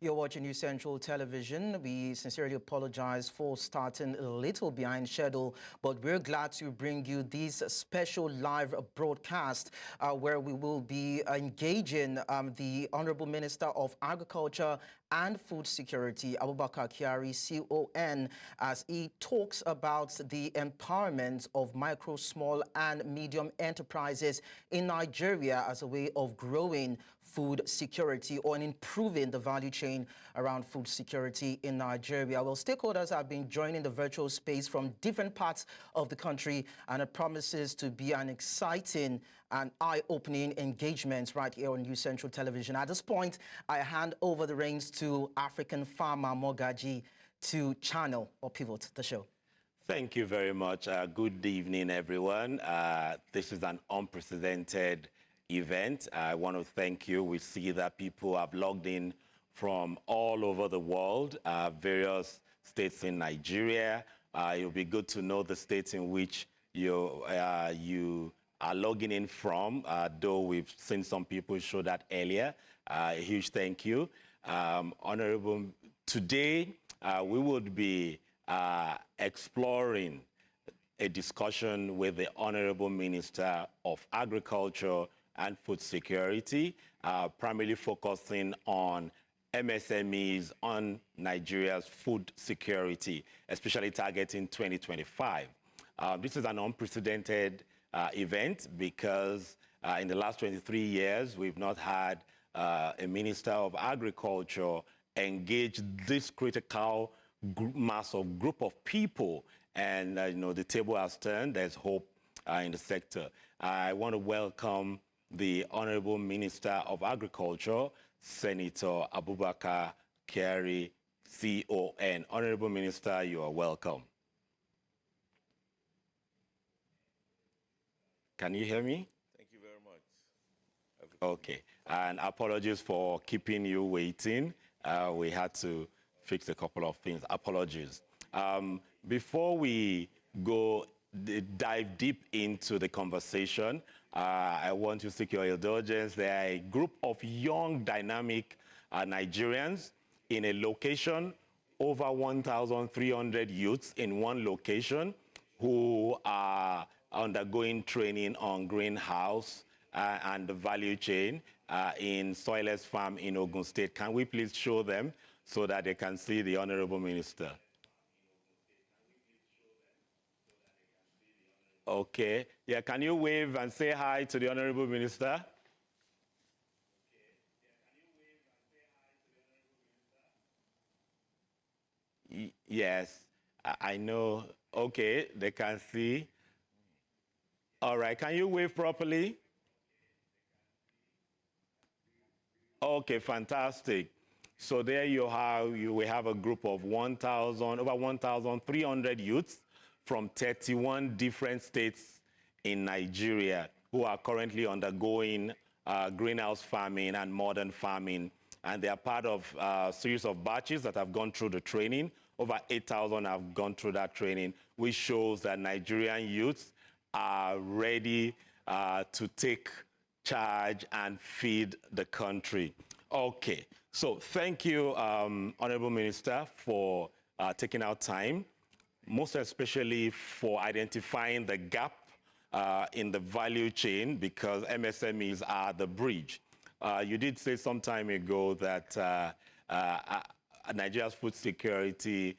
You're watching News Central Television. We sincerely apologize for starting a little behind schedule, but we're glad to bring you this special live broadcast where we will be engaging the Honorable Minister of Agriculture and Food Security, Abubakar Kyari, CON, as he talks about the empowerment of micro, small and medium enterprises in Nigeria as a way of growing food security or improving the value chain around food security in Nigeria. Well, stakeholders have been joining the virtual space from different parts of the country, and it promises to be an exciting and eye-opening engagement right here on News Central Television. At this point, I hand over the reins to African farmer Mogaji to channel or pivot the show. Thank you very much. Good evening, everyone. This is an unprecedented event. I want to thank you. We see that people have logged in from all over the world, various states in Nigeria. It'll be good to know the states in which you are logging in from, though we've seen some people show that earlier. A huge thank you. Honorable, today we would be exploring a discussion with the Honorable Minister of Agriculture and Food Security, primarily focusing on MSMEs, on Nigeria's food security, especially targeting 2025. This is an unprecedented event because in the last 23 years, we've not had a Minister of Agriculture engage this critical mass of group of people. And, the table has turned. There's hope in the sector. I want to welcome the Honorable Minister of Agriculture, Senator Abubakar Kyari, CON. Honorable Minister, you are welcome. Can you hear me? Thank you very much. Okay, and apologies for keeping you waiting. We had to fix a couple of things. Apologies. Before we go dive deep into the conversation, I want to seek your indulgence. There are a group of young, dynamic Nigerians in a location, over 1,300 youths in one location who are undergoing training on greenhouse and the value chain in Soilless Farm in Ogun State. Can we please show them so that they can see the Honorable Minister? Okay. Yeah, can you wave and say hi to the Honorable Minister? Yes, I know. Okay, they can see. All right, can you wave properly? Okay, fantastic. So there you will have a group of over 1,300 youths from 31 different states in Nigeria who are currently undergoing greenhouse farming and modern farming. And they are part of a series of batches that have gone through the training. Over 8,000 have gone through that training, which shows that Nigerian youths are ready to take charge and feed the country. Okay, so thank you, Honorable Minister, for taking out time, most especially for identifying the gap in the value chain, because MSMEs are the bridge. You did say some time ago that Nigeria's food security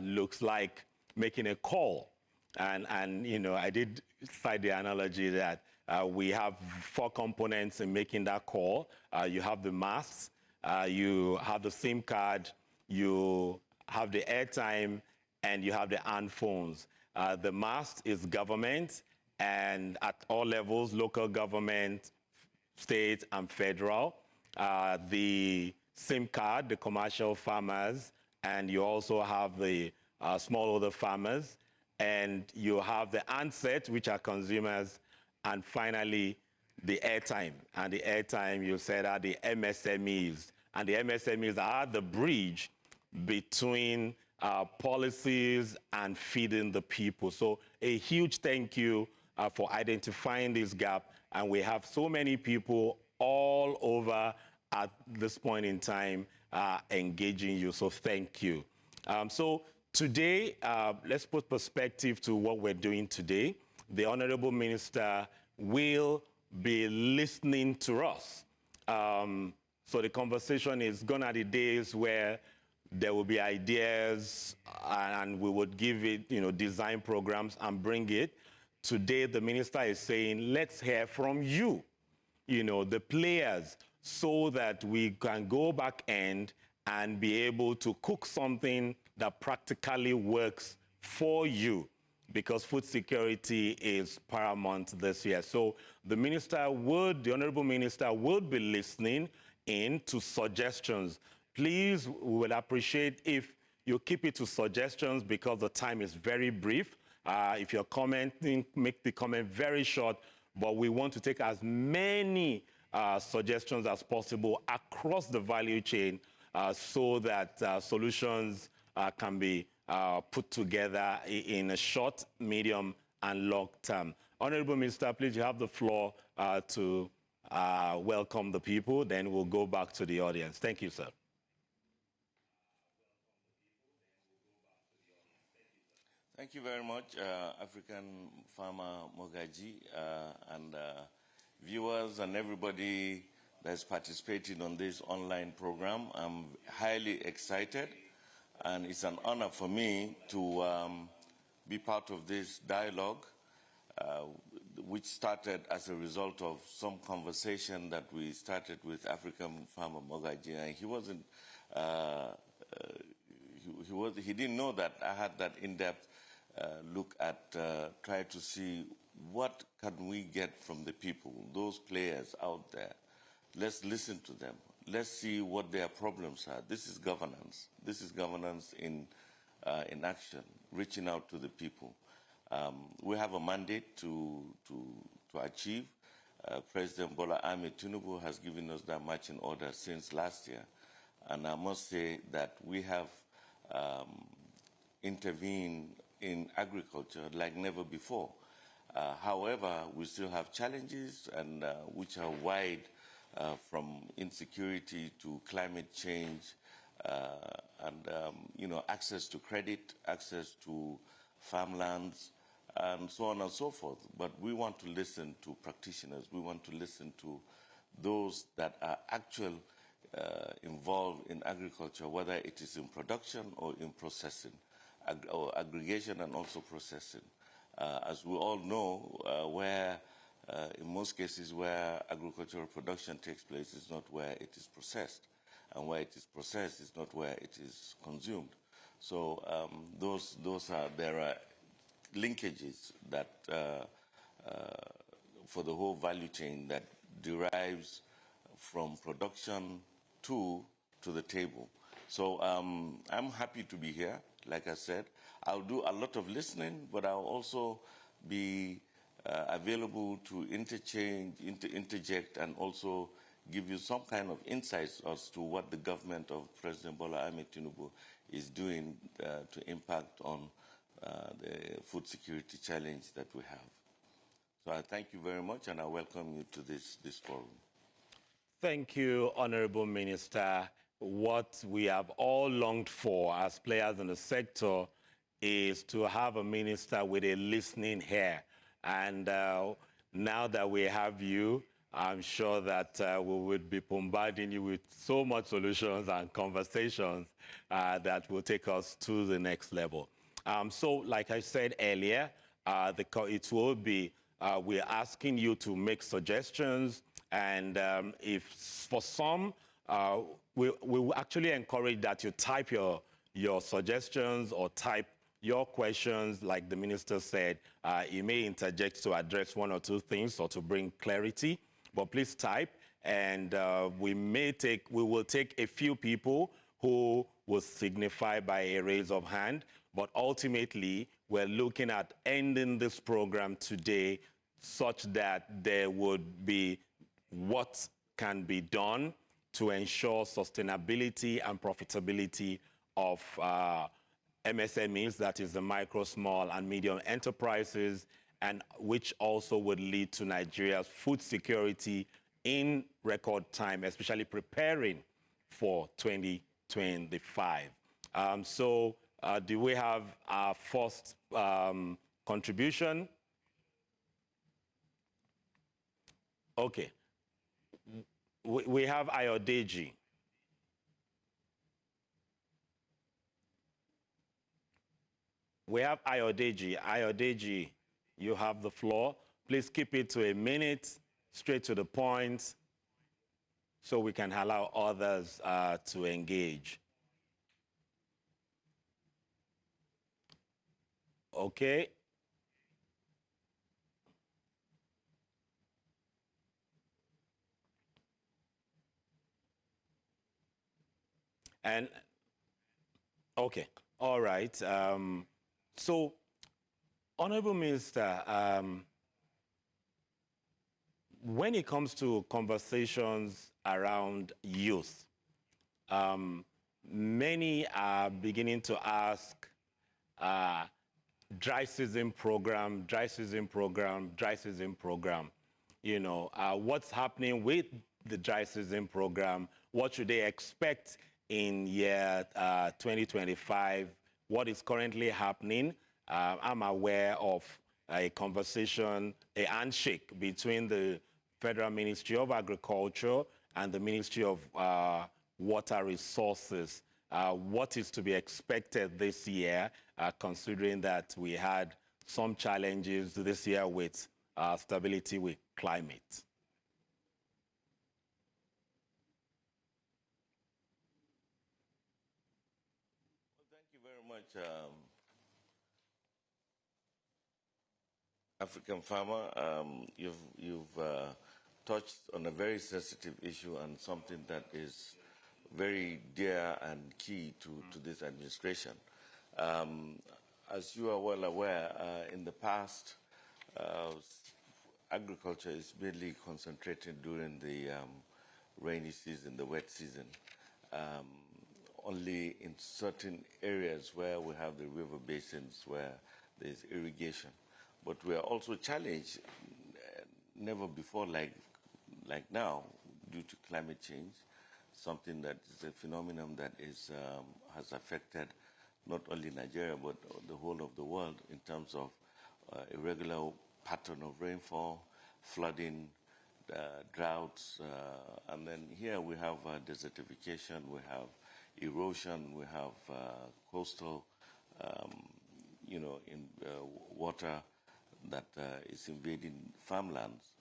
looks like making a call. And I did cite the analogy that we have 4 components in making that call. You have the masks, you have the SIM card, you have the airtime, and you have the hand phones. The mast is government, and at all levels, local government, state and federal. The SIM card, the commercial farmers, and you also have the smallholder farmers, and you have the handset, which are consumers, and finally, the airtime. And the airtime, you said, are the MSMEs. And the MSMEs are the bridge between policies and feeding the people. So a huge thank you for identifying this gap. And we have so many people all over at this point in time engaging you. So thank you. So today, let's put perspective to what we're doing today. The Honorable Minister will be listening to us. So the conversation is gone are the days where there will be ideas and we would give it, design programs and bring it. Today, the minister is saying, let's hear from you, the players, so that we can go back end and be able to cook something that practically works for you, because food security is paramount this year. So the Honorable Minister would be listening in to suggestions. Please, we would appreciate if you keep it to suggestions because the time is very brief. If you're commenting, make the comment very short, but we want to take as many suggestions as possible across the value chain so that solutions can be put together in a short, medium, and long term. Honorable Minister, please, you have the floor to welcome the people. Then we'll go back to the audience. Thank you, sir. Thank you very much, African Farmer Mogaji, and viewers and everybody that's participating on this online program. I'm highly excited, and it's an honor for me to be part of this dialogue, which started as a result of some conversation that we started with African Farmer Mogaji, and he didn't know that I had that in-depth look at try to see what can we get from the people, those players out there. Let's listen to them. Let's see what their problems are. This is governance. This is governance in action, reaching out to the people. We have a mandate to achieve. President Bola Ahmed Tinubu has given us that marching order since last year. And I must say that we have intervened in agriculture like never before. However, we still have challenges, and which are wide, from insecurity to climate change, and access to credit, access to farmlands, and so on and so forth. But we want to listen to practitioners. We want to listen to those that are actually involved in agriculture, whether it is in production or in processing, or aggregation and also processing. As we all know, in most cases where agricultural production takes place is not where it is processed, and where it is processed is not where it is consumed. So there are linkages that for the whole value chain that derives from production to the table. So I'm happy to be here. Like I said, I'll do a lot of listening, but I'll also be available to interject, and also give you some kind of insights as to what the government of President Bola Ahmed Tinubu is doing to impact on the food security challenge that we have. So I thank you very much, and I welcome you to this forum. Thank you, Honorable Minister. What we have all longed for as players in the sector is to have a minister with a listening ear. And now that we have you, I'm sure that we would be bombarding you with so much solutions and conversations that will take us to the next level. So like I said earlier, it will be, we're asking you to make suggestions, and if for some, we will actually encourage that you type your suggestions or type your questions. Like the minister said, you may interject to address one or two things or to bring clarity, but please type, and we will take a few people who will signify by a raise of hand, but ultimately we're looking at ending this program today such that there would be what can be done to ensure sustainability and profitability of MSMEs, that is the micro, small, and medium enterprises, and which also would lead to Nigeria's food security in record time, especially preparing for 2025. So do we have our first contribution? Okay. We have Ayodeji. We have Ayodeji. Ayodeji, you have the floor. Please keep it to a minute, straight to the point, so we can allow others to engage. Okay. And, okay, all right. So, Honorable Minister, when it comes to conversations around youth, many are beginning to ask, dry season program, dry season program, dry season program. You know, what's happening with the dry season program? What should they expect in year 2025? What is currently happening? I'm aware of a conversation, a handshake between the Federal Ministry of Agriculture and the Ministry of Water Resources. What is to be expected this year, considering that we had some challenges this year with stability with climate? Well, thank you very much, African farmer. You've touched on a very sensitive issue and something that is very dear and key to this administration. As you are well aware, in the past, agriculture is mainly concentrated during the rainy season, the wet season. Only in certain areas where we have the river basins where there's irrigation. But we are also challenged, never before like now, due to climate change, something that is a phenomenon that is, has affected not only Nigeria, but the whole of the world in terms of irregular pattern of rainfall, flooding, droughts, and then here we have desertification, we have erosion, we have coastal, water that is invading farmlands.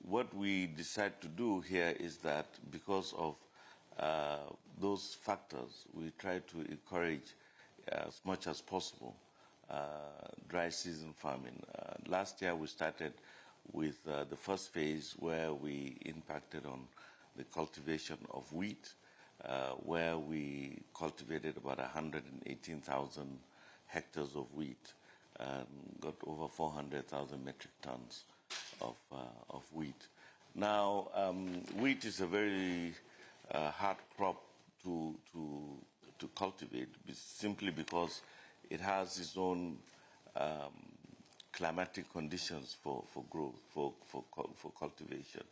What we decide to do here is that because of those factors, we try to encourage as much as possible dry season farming. Last year we started with the first phase where we impacted on the cultivation of wheat, where we cultivated about 118,000 hectares of wheat and got over 400,000 metric tons of wheat. Now, wheat is a very hard crop to cultivate simply because it has its own climatic conditions for growth, for cultivation.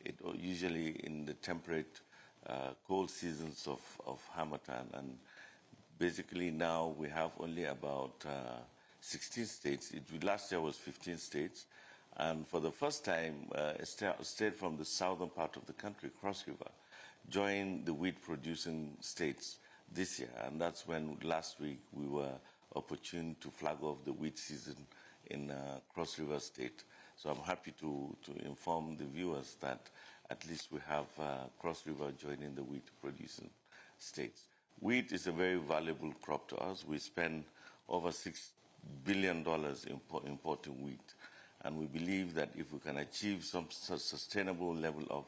It usually in the temperate, cold seasons of Harmattan, and basically now we have only about 16 states. Last year was 15 states, and for the first time, a state from the southern part of the country, Cross River, joined the wheat-producing states this year, and that's when last week we were opportune to flag off the wheat season in Cross River State. So I'm happy to inform the viewers that at least we have Cross River joining the wheat-producing states. Wheat is a very valuable crop to us. We spend over $6 billion importing wheat, and we believe that if we can achieve some sustainable level of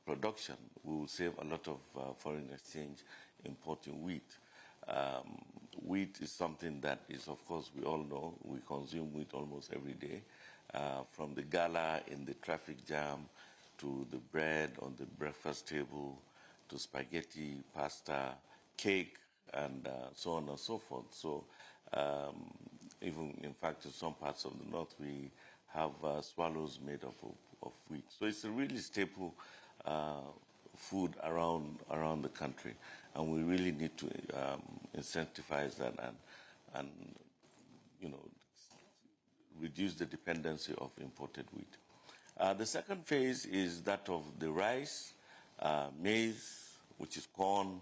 production, we will save a lot of foreign exchange importing wheat. Wheat is something that is, of course, we all know, we consume wheat almost every day, from the gala in the traffic jam, to the bread on the breakfast table, to spaghetti, pasta, cake, and so on and so forth. So even, in fact, in some parts of the north, we have swallows made of wheat. So it's a really staple food around the country, and we really need to incentivize that and reduce the dependency of imported wheat. The second phase is that of the rice, maize, which is corn,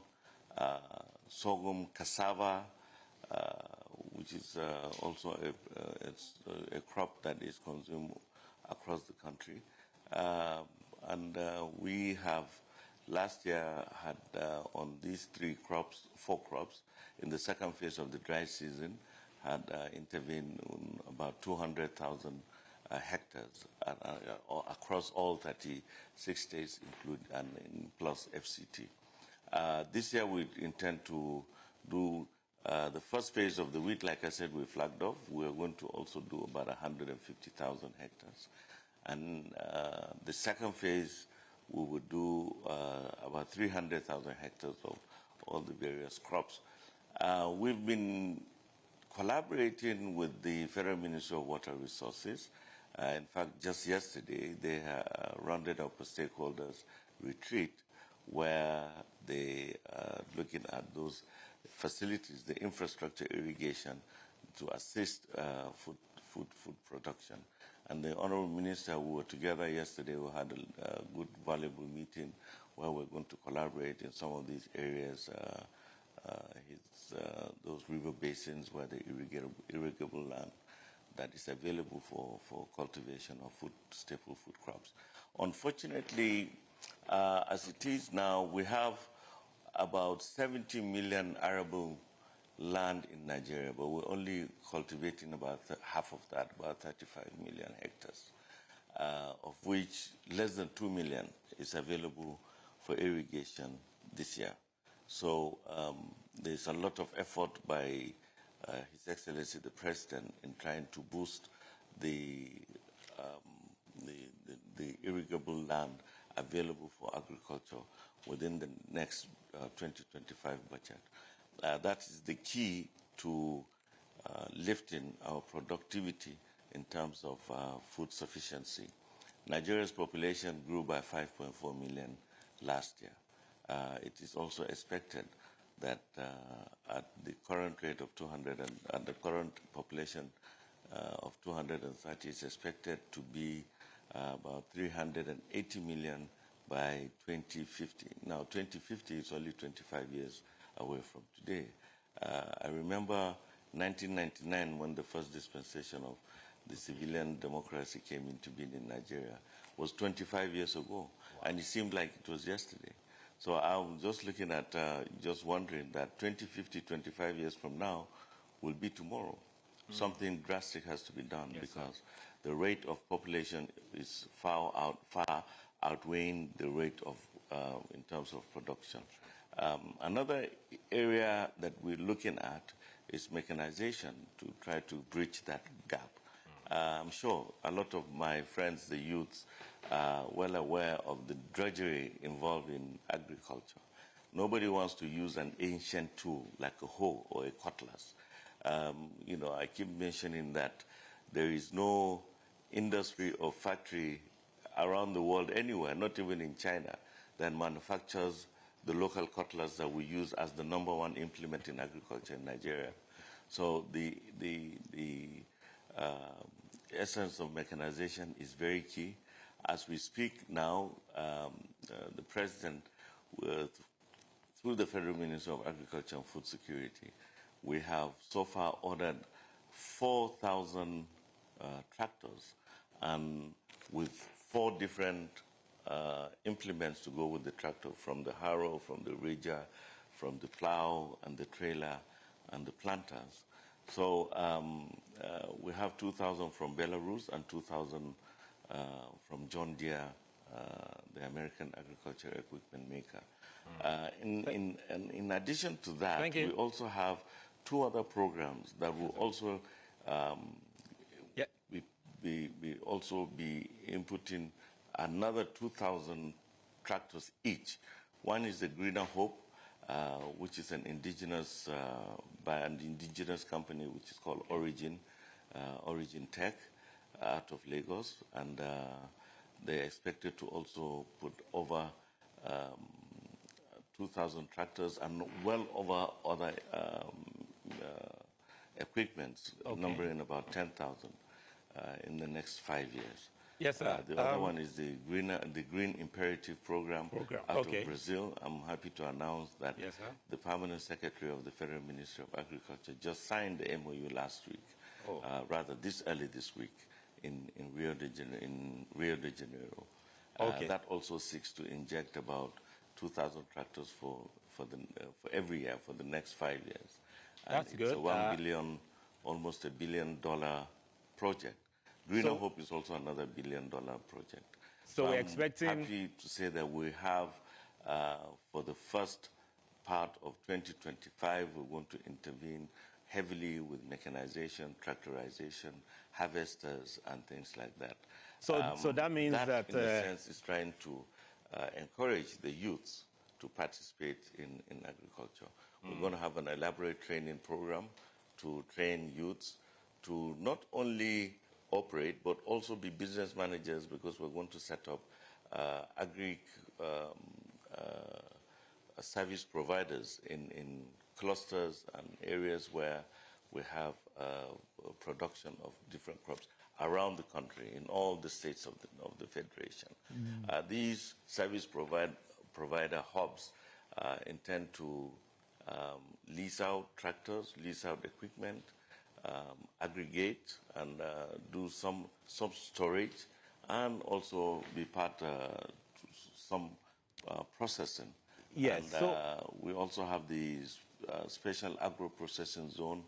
sorghum, cassava, which is also a crop that is consumed across the country. We have last year had on these four crops, in the second phase of the dry season, had intervened on about 200,000 hectares across all 36 states, plus FCT. This year we intend to do the first phase of the wheat. Like I said, we flagged off. We're going to also do about 150,000 hectares. And the second phase, we would do about 300,000 hectares of all the various crops. We've been collaborating with the Federal Ministry of Water Resources. In fact, just yesterday, they rounded up a stakeholders retreat where they are looking at those facilities, the infrastructure irrigation, to assist food production. And the Honorable Minister, we were together yesterday, we had a good, valuable meeting where we're going to collaborate in some of these areas, those river basins where the irrigable land that is available for cultivation of staple food crops. Unfortunately, as it is now, we have about 70 million arable land in Nigeria, but we're only cultivating about half of that, about 35 million hectares, of which less than 2 million is available for irrigation this year. So there's a lot of effort by His Excellency the President in trying to boost the irrigable land available for agriculture within the next 2025 budget. That is the key to lifting our productivity in terms of food sufficiency. Nigeria's population grew by 5.4 million last year. It is also expected that at the current rate of 200 and the current population of 230 is expected to be about 380 million by 2050. Now, 2050 is only 25 years away from today. I remember 1999 when the first dispensation of the civilian democracy came into being in Nigeria. It was 25 years ago, wow. And it seemed like it was yesterday. So I'm just looking at, just wondering that 2050, 25 years from now will be tomorrow. Something drastic has to be done, yes, because the rate of population is far outweighing the rate of, in terms of production. Another area that we're looking at is mechanization to try to bridge that gap. I'm sure a lot of my friends, the youths, are well aware of the drudgery involved in agriculture. Nobody wants to use an ancient tool like a hoe or a cutlass. I keep mentioning that there is no industry or factory around the world anywhere, not even in China, that manufactures the local cutlass that we use as the #1 implement in agriculture in Nigeria. So the essence of mechanization is very key. As we speak now, the President, through the Federal Ministry of Agriculture and Food Security, we have so far ordered 4,000 tractors, and with 4 different implements to go with the tractor, from the harrow, from the ridger, from the plow and the trailer and the planters. So we have 2,000 from Belarus and 2,000 from John Deere, the American agriculture equipment maker. In addition to that, we also have 2 other programs that will also be inputting another 2,000 tractors each. One is the Greener Hope, which is an indigenous, by an indigenous company which is called Origin Tech, out of Lagos, and they're expected to also put over 2,000 tractors and well over other equipments, numbering about 10,000 in the next 5 years. Yes, sir. The other one is the Green Imperative Program out of Brazil. I'm happy to announce that the Permanent Secretary of the Federal Ministry of Agriculture just signed the MOU last week, rather early this week in Rio de Janeiro. That also seeks to inject about 2,000 tractors for every year for the next 5 years. And That's good. It's a $1 billion, almost $1 billion project. Greener Hope is also another $1 billion project. So we're expecting... I'm happy to say that we have, for the first part of 2025, we want to intervene heavily with mechanization, tractorization, harvesters, and things like that. So that means that... in a sense, is trying to encourage the youths to participate in agriculture. We're going to have an elaborate training program to train youths to not only operate, but also be business managers, because we're going to set up service providers in clusters and areas where we have production of different crops around the country, in all the states of the Federation. These service provider hubs intend to lease out tractors, lease out equipment, aggregate and do some storage, and also be part of some processing. Yes. And we also have the Special Agro-Processing Zone,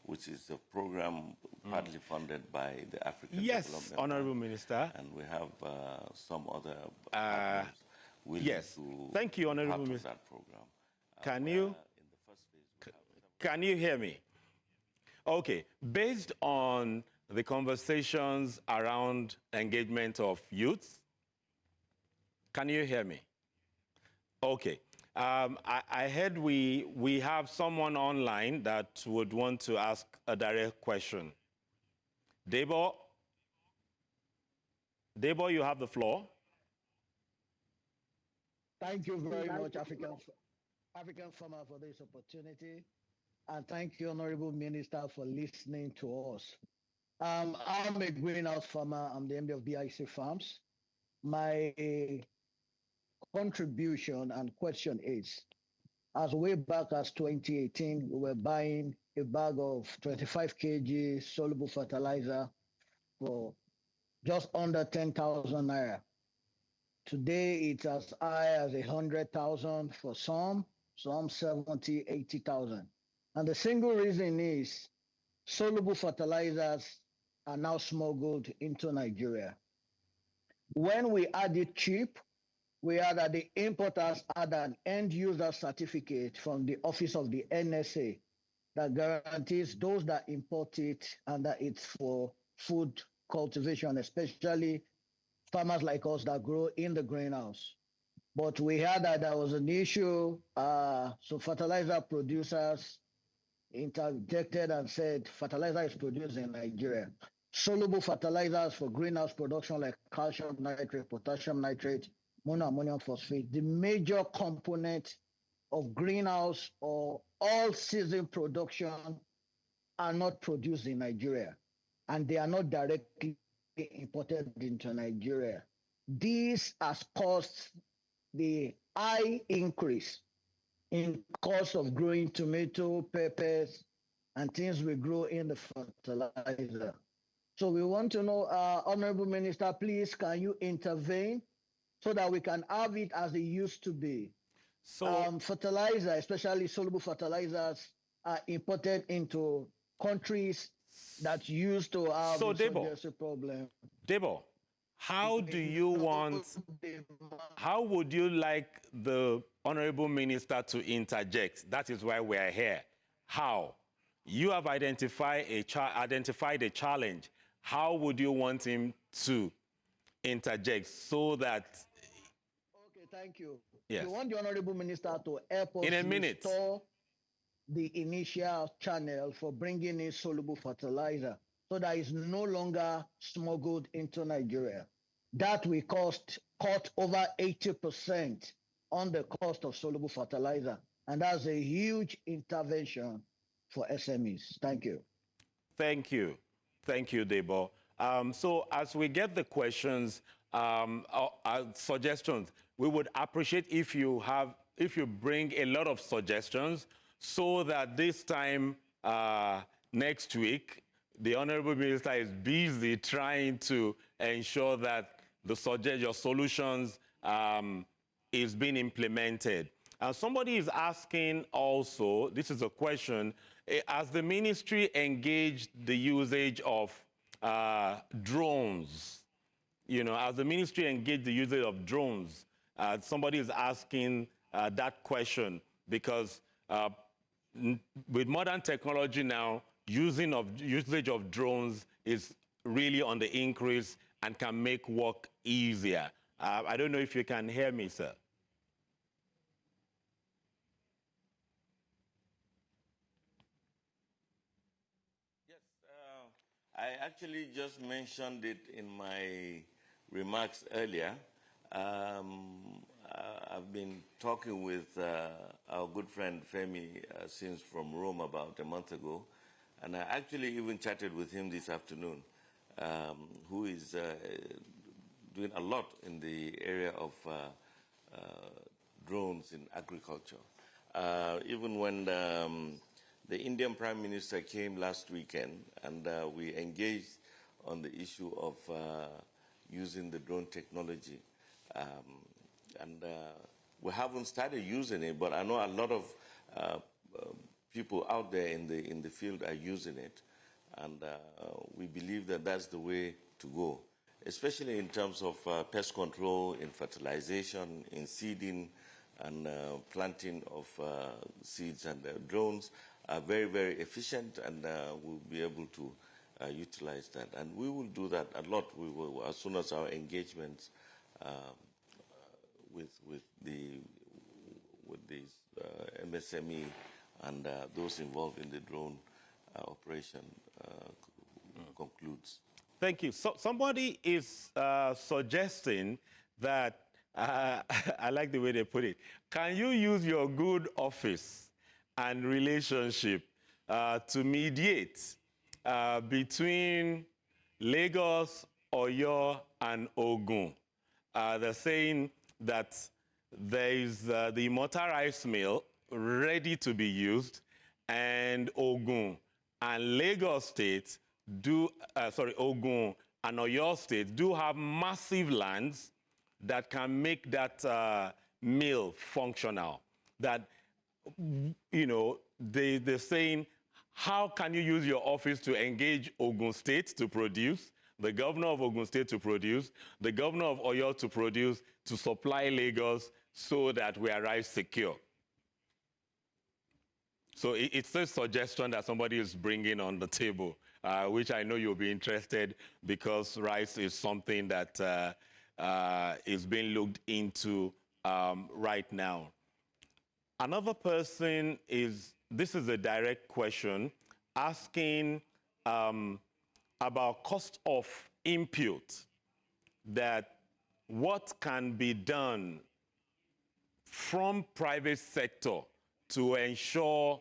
which is a program partly funded by the African Development Honorable Bank. Minister. And we have some other partners willing to Thank you, Honorable part of Minister. that program. Can you hear me? Okay. Based on the conversations around engagement of youths, can you hear me? Okay. I heard we have someone online that would want to ask a direct question. Debo, you have the floor. Thank you very much, African Farmer, for this opportunity. And thank you, Honorable Minister, for listening to us. I'm a greenhouse farmer. I'm the MD of BIC Farms. My contribution and question is, as way back as 2018, we were buying a bag of 25 kg soluble fertilizer for just under 10,000 naira. Today, it's as high as 100,000 for some 70, 80,000. And the single reason is soluble fertilizers are now smuggled into Nigeria. When we had it cheap, we had that the importers had an end user certificate from the office of the NSA that guarantees those that import it and that it's for food cultivation, especially farmers like us that grow in the greenhouse. But we heard that there was an issue, so fertilizer producers interjected and said fertilizer is produced in Nigeria. Soluble fertilizers for greenhouse production like calcium nitrate, potassium nitrate, monoammonium phosphate, the major component of greenhouse or all-season production are not produced in Nigeria, and they are not directly imported into Nigeria. This has caused the high increase in cost of growing tomato, peppers, and things we grow in the fertilizer. So we want to know, Honorable Minister, please, can you intervene so that we can have it as it used to be? So fertilizer, especially soluble fertilizers, are imported into countries that used to have a problem. Debo, how would you like the Honorable Minister to interject? That is why we are here. How? You have identified a challenge. How would you want him to interject so that... Okay, thank you. Yes. We want the Honorable Minister to help us in a minute restore the initial channel for bringing in soluble fertilizer so that it's no longer smuggled into Nigeria. That will cut over 80% on the cost of soluble fertilizer. And that's a huge intervention for SMEs. Thank you. Thank you. Thank you, Debo. So as we get the questions, suggestions, we would appreciate if you bring a lot of suggestions so that this time next week, the Honorable Minister is busy trying to ensure that your solutions is being implemented. And somebody is asking also, this is a question, has the ministry engaged the usage of drones? You know, as the ministry engaged the usage of drones? Somebody is asking that question because with modern technology now, usage of drones is really on the increase and can make work easier. I don't know if you can hear me, sir. I actually just mentioned it in my remarks earlier. I've been talking with our good friend Femi since from Rome about a month ago, and I actually even chatted with him this afternoon, who is doing a lot in the area of drones in agriculture. Even when the Indian Prime Minister came last weekend, and we engaged on the issue of using the drone technology. We haven't started using it, but I know a lot of people out there in the field are using it, and we believe that that's the way to go, especially in terms of pest control, in fertilization, in seeding, and planting of seeds. And drones are very, very efficient, and we'll be able to utilize that. And we will do that a lot. We will, as soon as our engagements with these MSME and those involved in the drone operation concludes. Thank you. So somebody is suggesting that, I like the way they put it, can you use your good office and relationship to mediate between Lagos, Oyo, and Ogun? They're saying that there is the motorized mill ready to be used, and Ogun and Lagos State Ogun and Oyo State do have massive lands that can make that mill functional. That, you know, they're saying, how can you use your office to engage Ogun State to produce, the governor of Ogun State to produce, the governor of Oyo to produce, to supply Lagos so that we arrive secure? So it's a suggestion that somebody is bringing on the table, which I know you'll be interested, because rice is something that is being looked into right now. Another person this is a direct question, asking about cost of input, that what can be done from private sector to ensure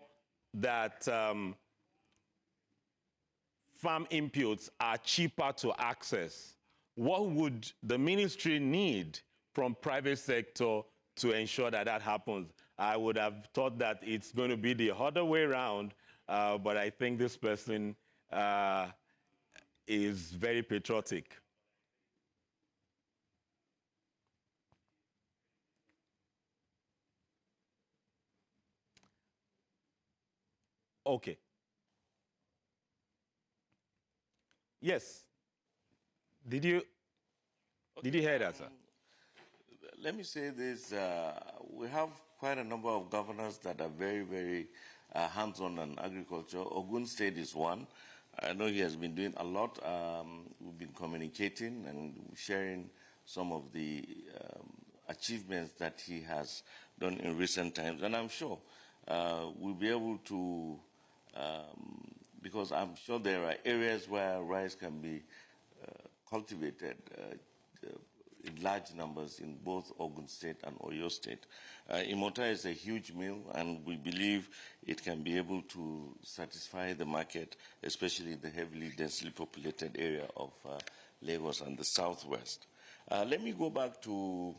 that farm inputs are cheaper to access. What would the ministry need from private sector to ensure that that happens? I would have thought that it's going to be the other way around, but I think this person is very patriotic. Okay. Yes. Did you hear that, sir? Let me say this. We have quite a number of governors that are very, very hands-on on agriculture. Ogun State is one. I know he has been doing a lot. We've been communicating and sharing some of the achievements that he has done in recent times. And I'm sure we'll be able to, because I'm sure there are areas where rice can be cultivated in in large numbers in both Ogun State and Oyo State. Imota is a huge mill, and we believe it can be able to satisfy the market, especially the heavily densely populated area of Lagos and the southwest. Let me go back to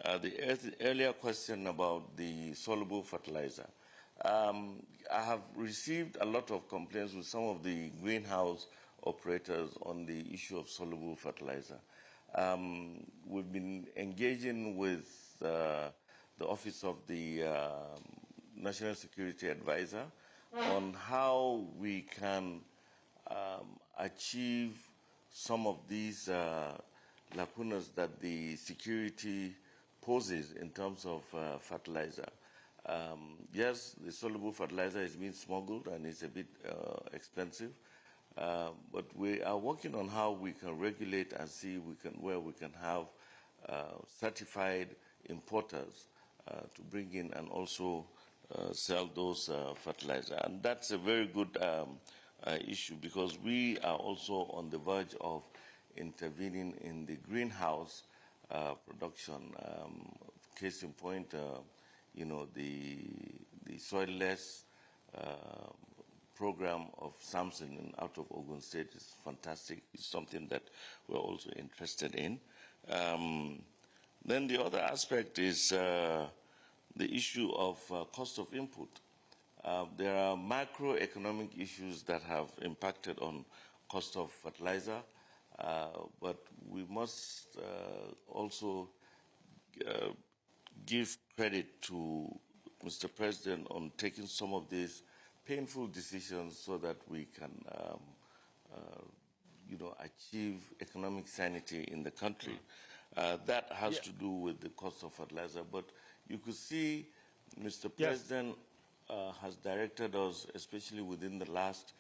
the earlier question about the soluble fertilizer. I have received a lot of complaints with some of the greenhouse operators on the issue of soluble fertilizer. We've been engaging with the Office of the National Security Advisor on how we can achieve some of these lacunas that the security poses in terms of fertilizer. Yes, the soluble fertilizer is being smuggled and it's a bit expensive, but we are working on how we can regulate and see where we can have certified importers to bring in and also sell those fertilizer. And that's a very good issue, because we are also on the verge of intervening in the greenhouse production. Case in point, you know, the soilless program of Samson out of Ogun State is fantastic. It's something that we're also interested in. Then the other aspect is the issue of cost of input. There are macroeconomic issues that have impacted on cost of fertilizer, but we must also give credit to Mr. President on taking some of these painful decisions so that we can, you know, achieve economic sanity in the country. That has to do with the cost of fertilizer. But you could see Mr. President has directed us, especially within the last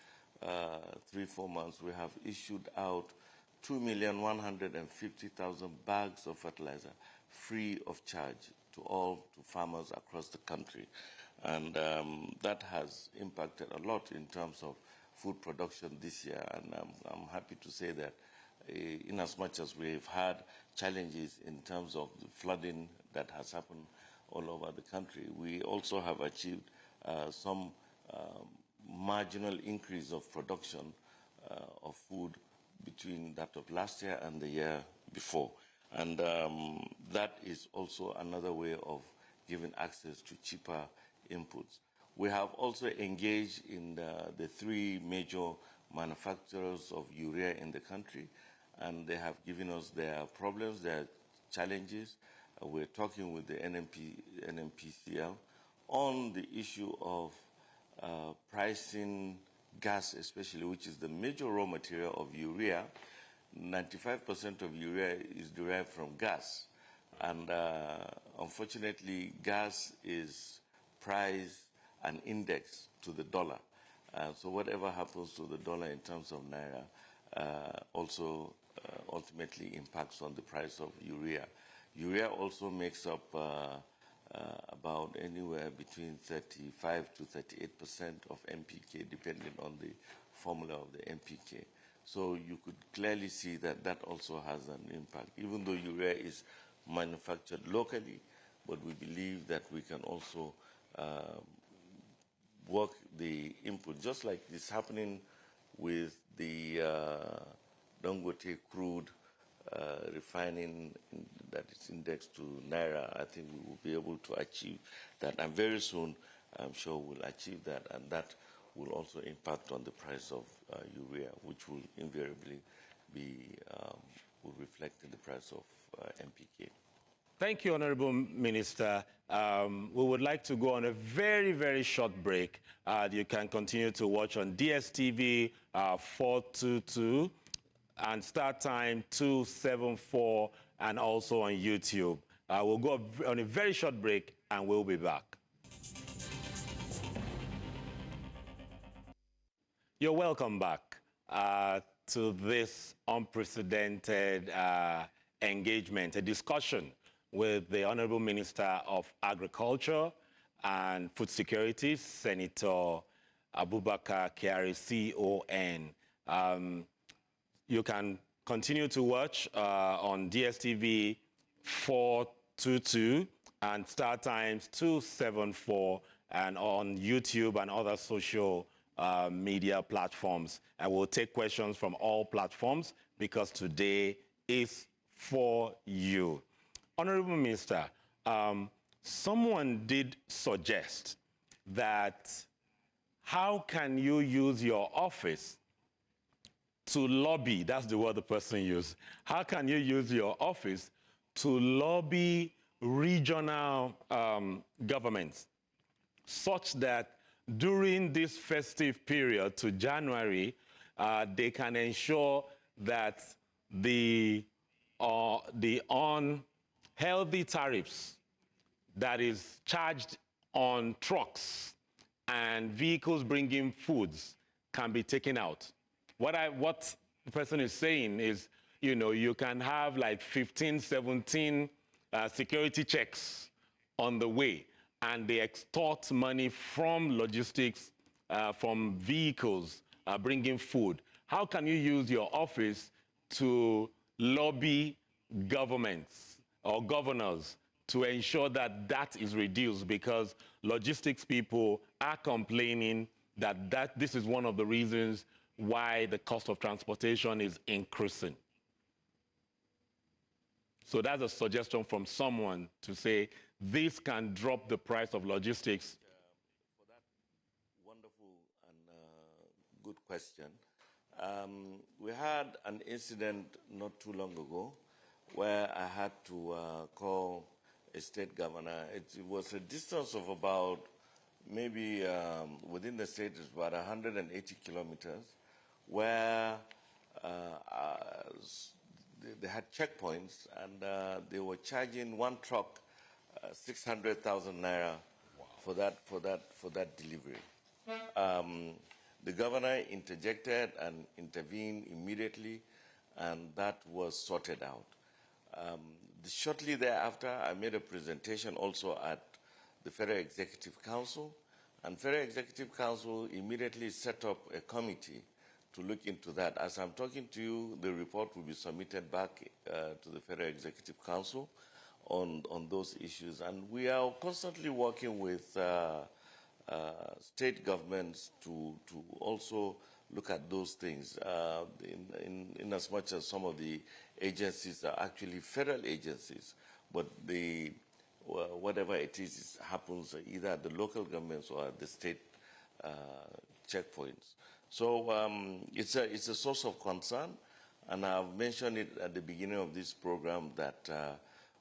3-4 months, we have issued out 2,150,000 bags of fertilizer free of charge to farmers across the country. And that has impacted a lot in terms of food production this year. And I'm happy to say that in as much as we've had challenges in terms of the flooding that has happened all over the country, we also have achieved some marginal increase of production of food between that of last year and the year before. And that is also another way of giving access to cheaper inputs. We have also engaged in the 3 major manufacturers of urea in the country, and they have given us their problems, their challenges. We're talking with the NMPCL on the issue of pricing gas, especially, which is the major raw material of urea. 95% of urea is derived from gas. And unfortunately, gas is priced and indexed to the dollar. So whatever happens to the dollar in terms of naira also ultimately impacts on the price of urea. Urea also makes up about anywhere between 35 to 38% of NPK, depending on the formula of the NPK. So you could clearly see that that also has an impact, even though urea is manufactured locally, but we believe that we can also work the input, just like it's happening with the Dangote crude refining that is indexed to naira. I think we will be able to achieve that, and very soon I'm sure we'll achieve that, and that will also impact on the price of urea, which will invariably be will reflect in the price of NPK. Thank you, Honorable Minister. We would like to go on a very, very short break. You can continue to watch on DSTV 422 and start time 274, and also on YouTube. We'll go on a very short break and we'll be back. You're welcome back to this unprecedented engagement, a discussion with the Honorable Minister of Agriculture and Food Security, Senator Abubakar Kyari, CON. You can continue to watch on DSTV 422 and star times 274, and on YouTube and other social media platforms. And we'll take questions from all platforms because today is for you. Honorable Minister, someone did suggest that how can you use your office to lobby? That's the word the person used. How can you use your office to lobby regional governments such that during this festive period to January, they can ensure that the unhealthy tariffs that is charged on trucks and vehicles bringing foods can be taken out? What the person is saying is, you can have like 15, 17 security checks on the way, and they extort money from logistics, from vehicles bringing food. How can you use your office to lobby governments or governors to ensure that that is reduced? Because logistics people are complaining that this is one of the reasons why the cost of transportation is increasing. So that's a suggestion from someone to say this can drop the price of logistics. For that wonderful and good question. We had an incident not too long ago where I had to call a state governor. It was a distance of about, maybe within the state, is about 180 kilometers, where they had checkpoints, and they were charging one truck 600,000 naira for that delivery. The governor interjected and intervened immediately, and that was sorted out. Shortly thereafter, I made a presentation also at the Federal Executive Council, and Federal Executive Council immediately set up a committee to look into that. As I'm talking to you, the report will be submitted back to the Federal Executive Council on those issues. And we are constantly working with state governments to also look at those things, in as much as some of the agencies are actually federal agencies, but whatever it is happens either at the local governments or at the state checkpoints. So it's a source of concern, and I've mentioned it at the beginning of this program that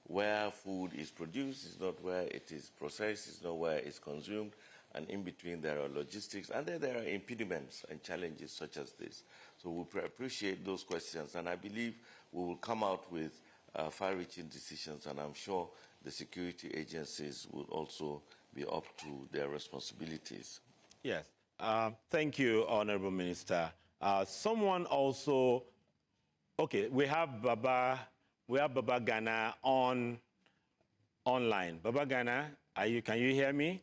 where food is produced is not where it is processed, is not where it's consumed, and in between there are logistics, and then there are impediments and challenges such as this. So we appreciate those questions, and I believe we will come out with far-reaching decisions, and I'm sure the security agencies will also be up to their responsibilities. Yes. Thank you, Honorable Minister. Someone also, okay, we have Baba Gana online. Baba Gana, can you hear me?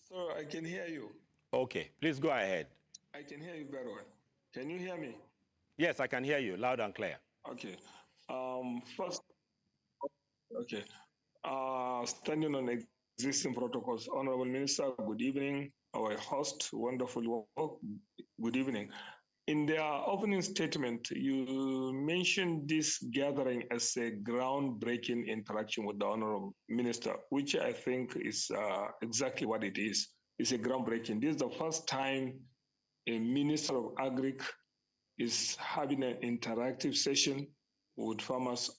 Sir, I can hear you. Okay, please go ahead. I can hear you very well. Can you hear me? Yes, I can hear you loud and clear. Okay. First, okay. Standing on existing protocols, Honorable Minister, good evening. Our host, wonderful work, good evening. In their opening statement, you mentioned this gathering as a groundbreaking interaction with the Honorable Minister, which I think is exactly what it is. It's a groundbreaking. This is the first time a Minister of Agric is having an interactive session with farmers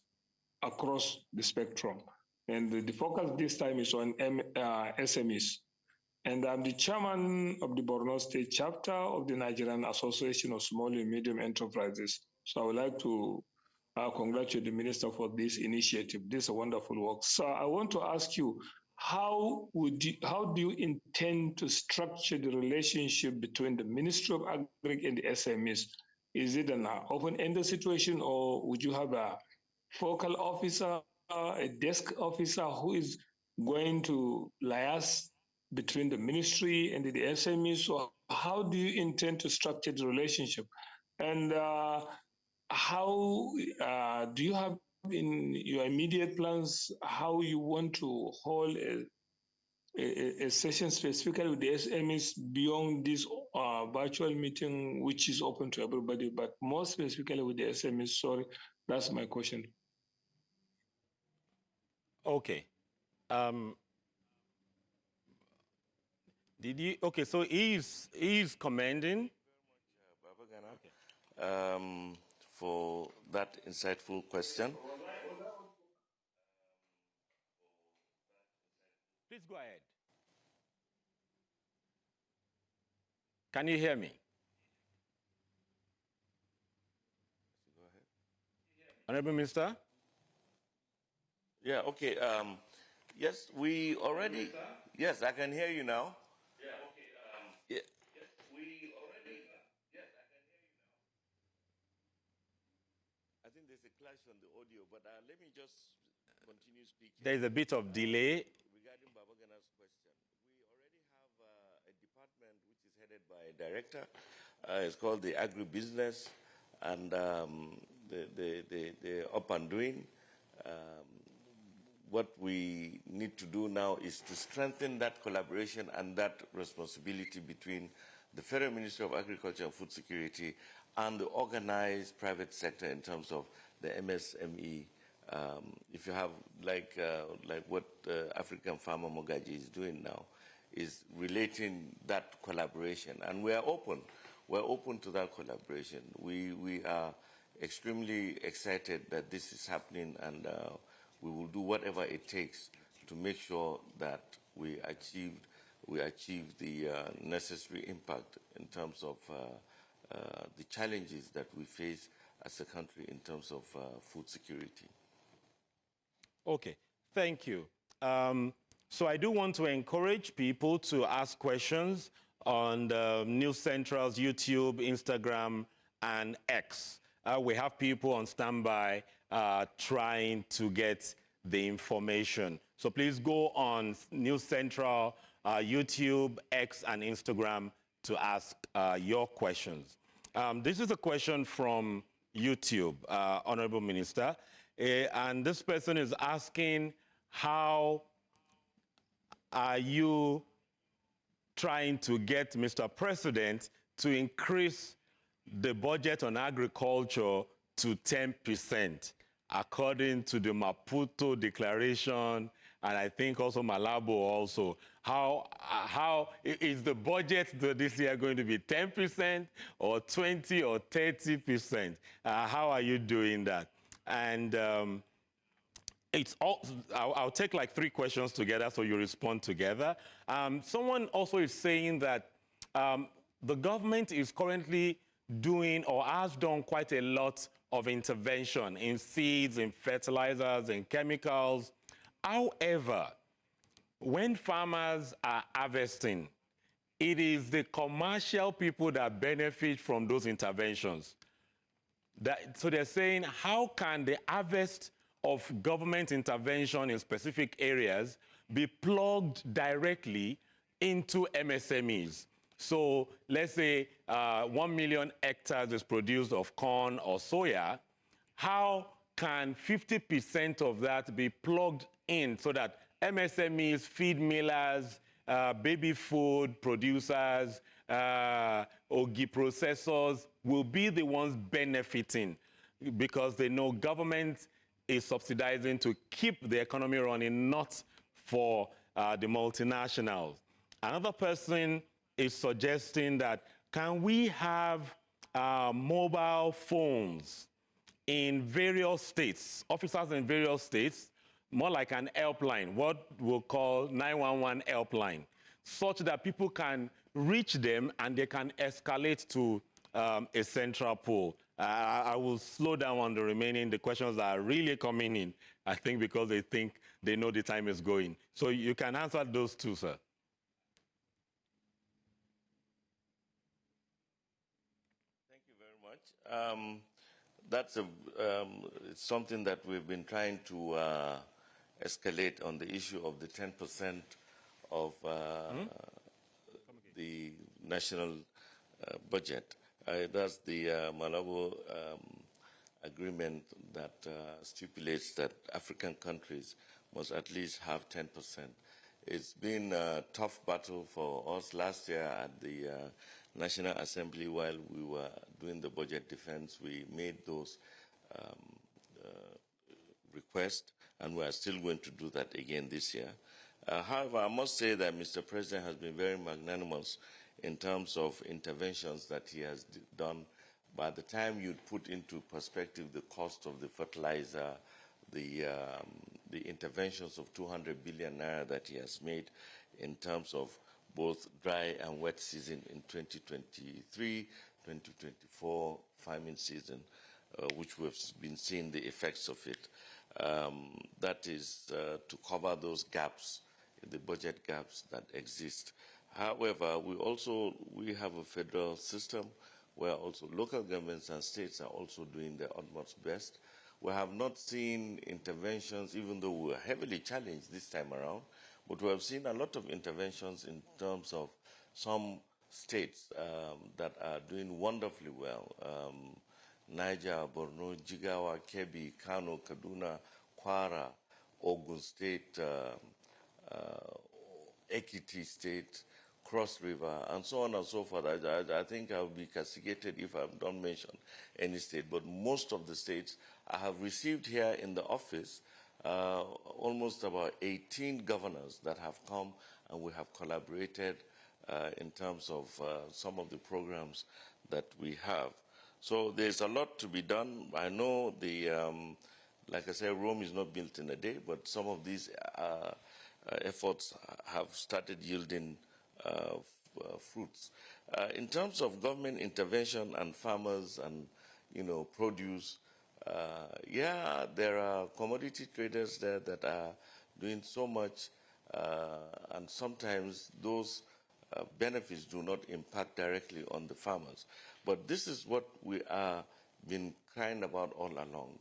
across the spectrum. And the focus this time is on SMEs. And I'm the chairman of the Borno State chapter of the Nigerian Association of Small and Medium Enterprises. So I would like to congratulate the minister for this initiative. This is a wonderful work. So I want to ask you, how do you intend to structure the relationship between the Ministry of Agric and the SMEs? Is it an open-ended situation, or would you have a focal officer, a desk officer who is going to liaise between the ministry and the SMEs? So how do you intend to structure the relationship? And how do you have in your immediate plans how you want to hold a session specifically with the SMEs beyond this virtual meeting, which is open to everybody, but more specifically with the SMEs? Sorry, that's my question. Okay. Did you? Okay, so he's commending. For that insightful question. Please go ahead. Can you hear me? Go ahead. Honorable Minister? Yeah, okay. Yes, we already, yes, I can hear you now. Yeah, okay. Yes, we already, yes, I can hear you now. I think there's a clash on the audio, but let me just continue speaking. There's a bit of delay. Regarding Babagana's question, we already have a department which is headed by a director. It's called the Agribusiness, and the up and doing. What we need to do now is to strengthen that collaboration and that responsibility between the Federal Ministry of Agriculture and Food Security and the organized private sector in terms of the MSME. If you have, like what African Farmer Mogaji is doing now, is relating that collaboration. And we are open. We're open to that collaboration. We are extremely excited that this is happening, and we will do whatever it takes to make sure that we achieve the necessary impact in terms of the challenges that we face as a country in terms of food security. Okay, thank you. So I do want to encourage people to ask questions on the News Central's YouTube, Instagram, and X. We have people on standby trying to get the information. So please go on News Central, YouTube, X, and Instagram to ask your questions. This is a question from YouTube, Honorable Minister. And this person is asking, how are you trying to get Mr. President to increase the budget on agriculture to 10%, according to the Maputo Declaration, and I think also Malabo also? How is the budget this year going to be 10% or 20 or 30%? How are you doing that? And it's all, I'll take like 3 questions together so you respond together. Someone also is saying that the government is currently doing or has done quite a lot of intervention in seeds, in fertilizers, in chemicals. However, when farmers are harvesting, it is the commercial people that benefit from those interventions. So they're saying, how can the harvest of government intervention in specific areas be plugged directly into MSMEs? So let's say 1 million hectares is produced of corn or soya. How can 50% of that be plugged in so that MSMEs, feed millers, baby food producers, ogi processors will be the ones benefiting, because they know government is subsidizing to keep the economy running, not for the multinationals. Another person is suggesting that, can we have mobile phones in various states, officers in various states, more like an helpline, what we'll call 911 helpline, such that people can reach them and they can escalate to a central pool? I will slow down on the questions that are really coming in, I think, because they think they know the time is going. So you can answer those 2, sir. Thank you very much. That's it's something that we've been trying to escalate on the issue of the 10% of the national budget. That's the Malabo agreement that stipulates that African countries must at least have 10%. It's been a tough battle for us. Last year at the National Assembly, while we were doing the budget defense, we made those requests, and we are still going to do that again this year. However, I must say that Mr. President has been very magnanimous in terms of interventions that he has done. By the time you put into perspective the cost of the fertilizer, the interventions of 200 billion naira that he has made in terms of both dry and wet season in 2023, 2024 farming season, which we've been seeing the effects of it. That is to cover those gaps, the budget gaps that exist. However, we have a federal system where also local governments and states are also doing their utmost best. We have not seen interventions, even though we were heavily challenged this time around, but we have seen a lot of interventions in terms of some states that are doing wonderfully well. Niger, Borno, Jigawa, Kebbi, Kano, Kaduna, Kwara, Ogun State, Ekiti State, Cross River, and so on and so forth. I think I'll be castigated if I don't mention any state, but most of the states I have received here in the office almost about 18 governors that have come, and we have collaborated in terms of some of the programs that we have. So there's a lot to be done. I know like I said, Rome is not built in a day, but some of these efforts have started yielding fruits. In terms of government intervention and farmers and, produce, yeah, there are commodity traders there that are doing so much, and sometimes those benefits do not impact directly on the farmers. But this is what we are been crying about all along,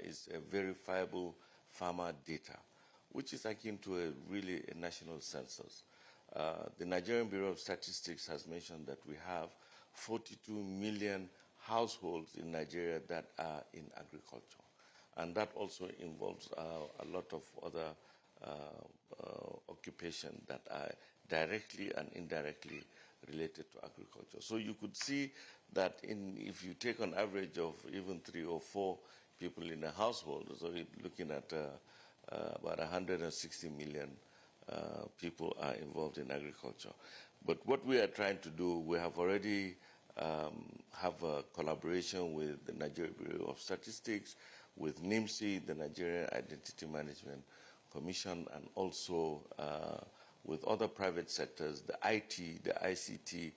is a verifiable farmer data, which is akin to a national census. The Nigerian Bureau of Statistics has mentioned that we have 42 million households in Nigeria that are in agriculture. And that also involves a lot of other occupations that are directly and indirectly related to agriculture. So you could see that if you take an average of even 3 or 4 people in a household, so you're looking at about 160 million people are involved in agriculture. But what we are trying to do, we have already have a collaboration with the Nigerian Bureau of Statistics, with NIMSI, the Nigerian Identity Management Commission, and also with other private sectors, the IT, the ICT,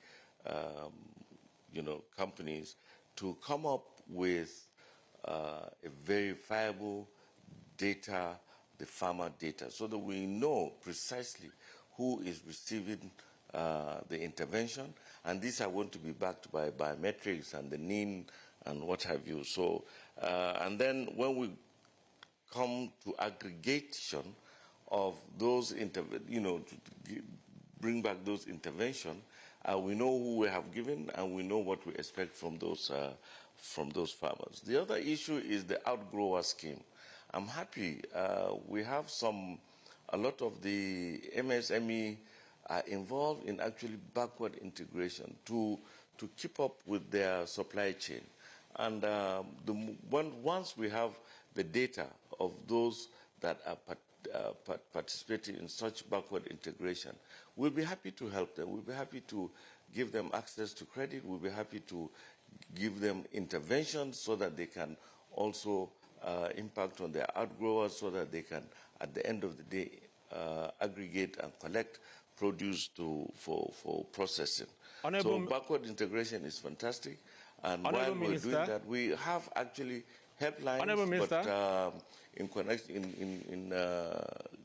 companies, to come up with a verifiable data, the farmer data, so that we know precisely who is receiving the intervention, and these are going to be backed by biometrics and the NIN and what have you. So, and then when we come to aggregation of those, to bring back those interventions, we know who we have given, and we know what we expect from those farmers. The other issue is the outgrower scheme. I'm happy we have a lot of the MSME are involved in actually backward integration to keep up with their supply chain. And once we have the data of those that are participating in such backward integration, we'll be happy to help them. We'll be happy to give them access to credit. We'll be happy to give them interventions so that they can also impact on their outgrowers, so that they can, at the end of the day, aggregate and collect produce for processing. So backward integration is fantastic. And while we're doing that, we have actually helplines, but in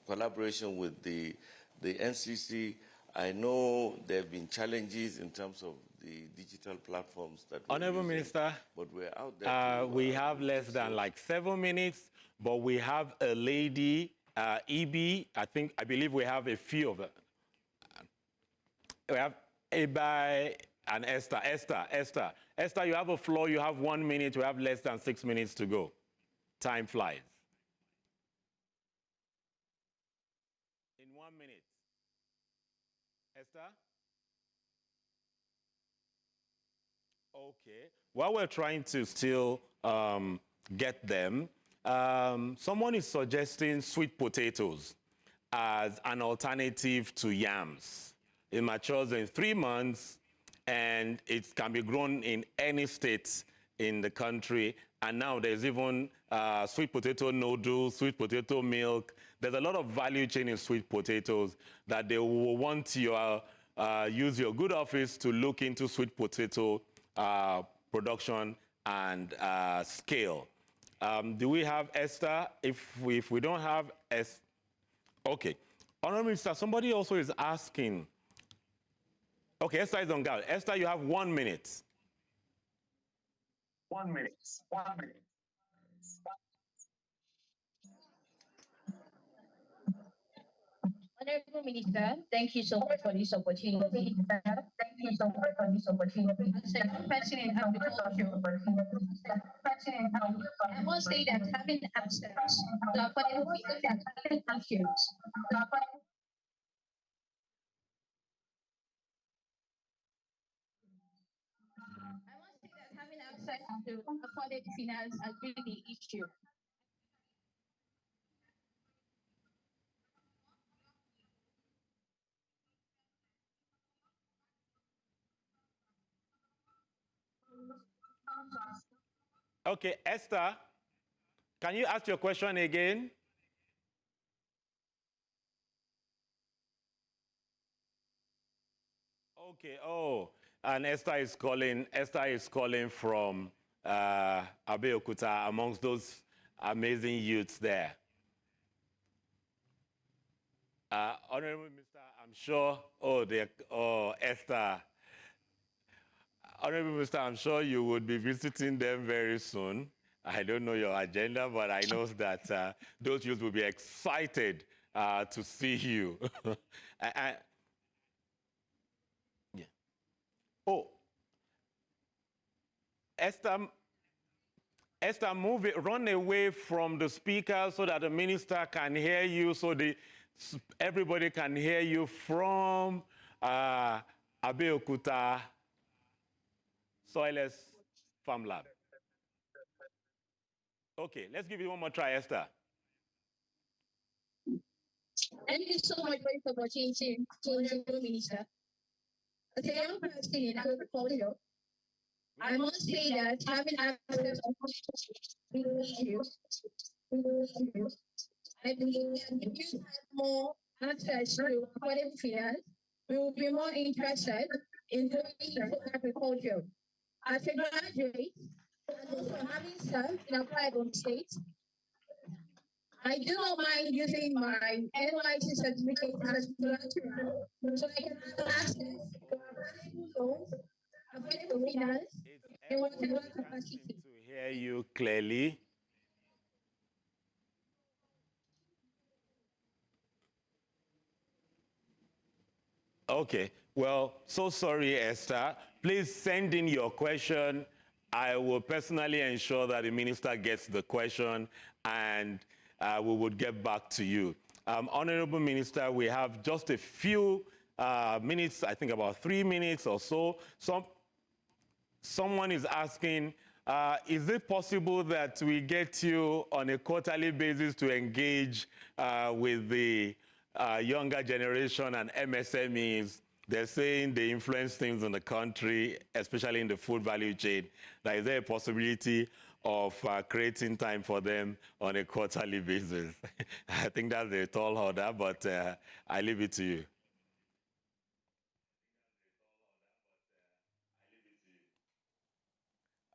collaboration with the NCC, I know there have been challenges in terms of the digital platforms that we're Honorable using, Minister, but we're out there. We have less than like 7 minutes, but we have a lady, EB. I believe we have a few of them. We have Ebai And Esther, you have a floor. You have 1 minute. We have less than 6 minutes to go. Time flies. In 1 minute. Esther? Okay. While we're trying to still get them, someone is suggesting sweet potatoes as an alternative to yams. It matures in 3 months, and it can be grown in any state in the country. And now there's even sweet potato noodles, sweet potato milk. There's a lot of value chain in sweet potatoes that they will want you use your good office to look into sweet potato production and scale. Do we have Esther? If we don't have Esther, okay. Honorable Minister, somebody also is asking. Okay, Esther is on guard. Esther, you have 1 minute. 1 minute. 1 minute. Honorable Minister, thank you so much for this opportunity. Thank you so much for this opportunity. President, I must say that having access to affordable issues. I must say that having access to affordable finance has been the issue. Okay, Esther, can you ask your question again? Okay, oh, and Esther is calling from Abeokuta, amongst those amazing youths there. Honorable Minister, I'm sure, Esther. Honorable Minister, I'm sure you would be visiting them very soon. I don't know your agenda, but I know that those youths will be excited to see you. Yeah. Oh, Esther, run away from the speaker so that the minister can hear you, so everybody can hear you from Abeokuta Soilless Farm Lab. Okay, let's give it one more try, Esther. Thank you so much for this opportunity, Honorable Minister. As a young person in agriculture, I must say that having access to issues, I believe that if you have more access to affordable finance, we will be more interested in going into agriculture. As a graduate, and also having served in a private state, I do not mind using my NYC certificate as collateral so I can have access to affordable loans, affordable finance, in whatever capacity. To hear you clearly. Okay, well, so sorry, Esther. Please send in your question. I will personally ensure that the minister gets the question, and we would get back to you. Honorable Minister, we have just a few minutes, I think about 3 minutes or so. Someone is asking, is it possible that we get you on a quarterly basis to engage with the younger generation and MSMEs? They're saying they influence things in the country, especially in the food value chain. Now, is there a possibility of creating time for them on a quarterly basis? I think that's a tall order, but I leave it to you.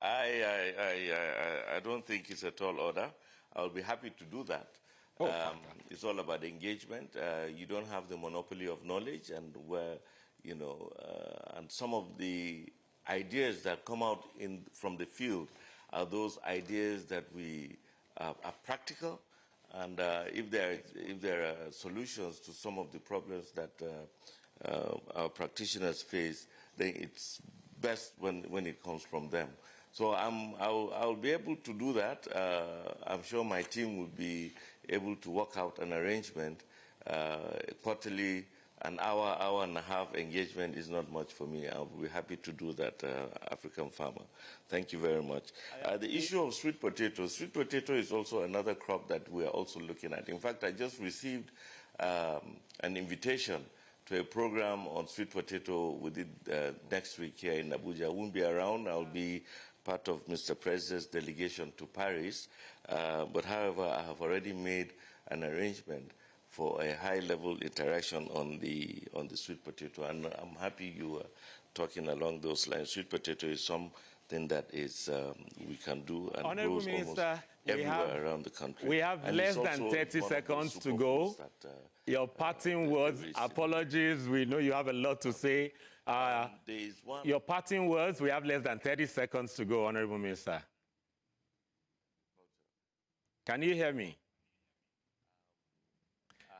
I don't think it's a tall order. I'll be happy to do that. It's all about engagement. You don't have the monopoly of knowledge, and and some of the ideas that come out from the field are those ideas that are practical, and if there are solutions to some of the problems that our practitioners face, then it's best when it comes from them. So I'll be able to do that. I'm sure my team will be able to work out an arrangement. Quarterly, an hour and a half engagement is not much for me. I'll be happy to do that, African farmer. Thank you very much. The issue of sweet potatoes. Sweet potato is also another crop that we are also looking at. In fact, I just received an invitation to a program on sweet potato within next week here in Abuja. I won't be around. I'll be part of Mr. President's delegation to Paris. But however, I have already made an arrangement for a high-level interaction on the sweet potato, and I'm happy you are talking along those lines. Sweet potato is something that is we can do and Honorable grows Minister, almost everywhere around the country. We have and less than 30 seconds to go. Your parting words, apologies, we know you have a lot to say. Your parting words, we have less than 30 seconds to go, Honorable Minister. Can you hear me?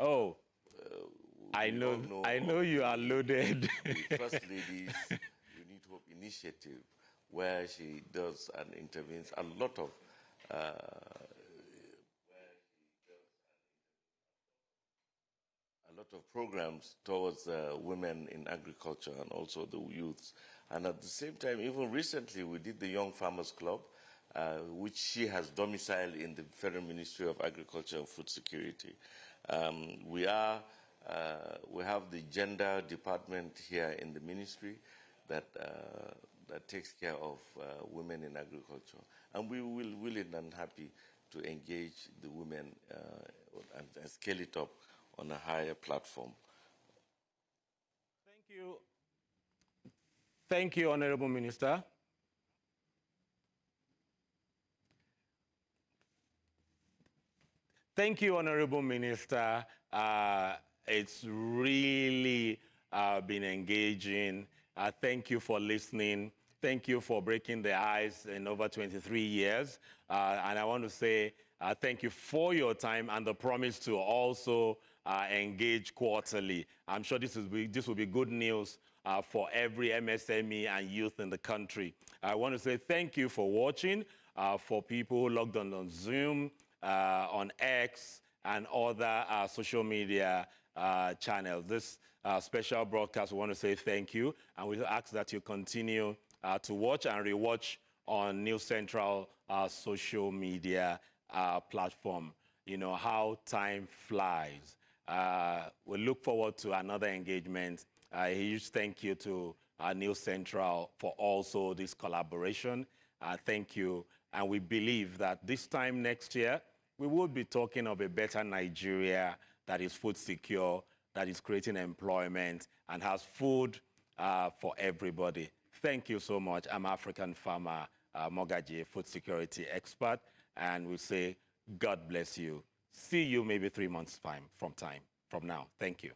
Oh, I know you are loaded. The First Lady's Renewed Hope initiative, where she does and intervenes a lot of programs towards women in agriculture and also the youths. And at the same time, even recently, we did the Young Farmers Club, which she has domiciled in the Federal Ministry of Agriculture and Food Security. We have the gender department here in the ministry that takes care of women in agriculture. And we will willing and happy to engage the women and scale it up on a higher platform. Thank you. Thank you, Honorable Minister. Thank you, Honorable Minister. It's really been engaging. Thank you for listening. Thank you for breaking the ice in over 23 years. And I want to say thank you for your time and the promise to also engage quarterly. I'm sure this will be good news for every MSME and youth in the country. I want to say thank you for watching. For people who logged on Zoom, on X, and other social media channels. This special broadcast, we want to say thank you, and we ask that you continue to watch and rewatch on News Central social media platform. You know how time flies. We look forward to another engagement. A huge thank you to News Central for also this collaboration. Thank you. And we believe that this time next year, we will be talking of a better Nigeria that is food secure, that is creating employment, and has food for everybody. Thank you so much. I'm African farmer, Mogaji, food security expert, and we say, God bless you. See you maybe 3 months' time from now. Thank you.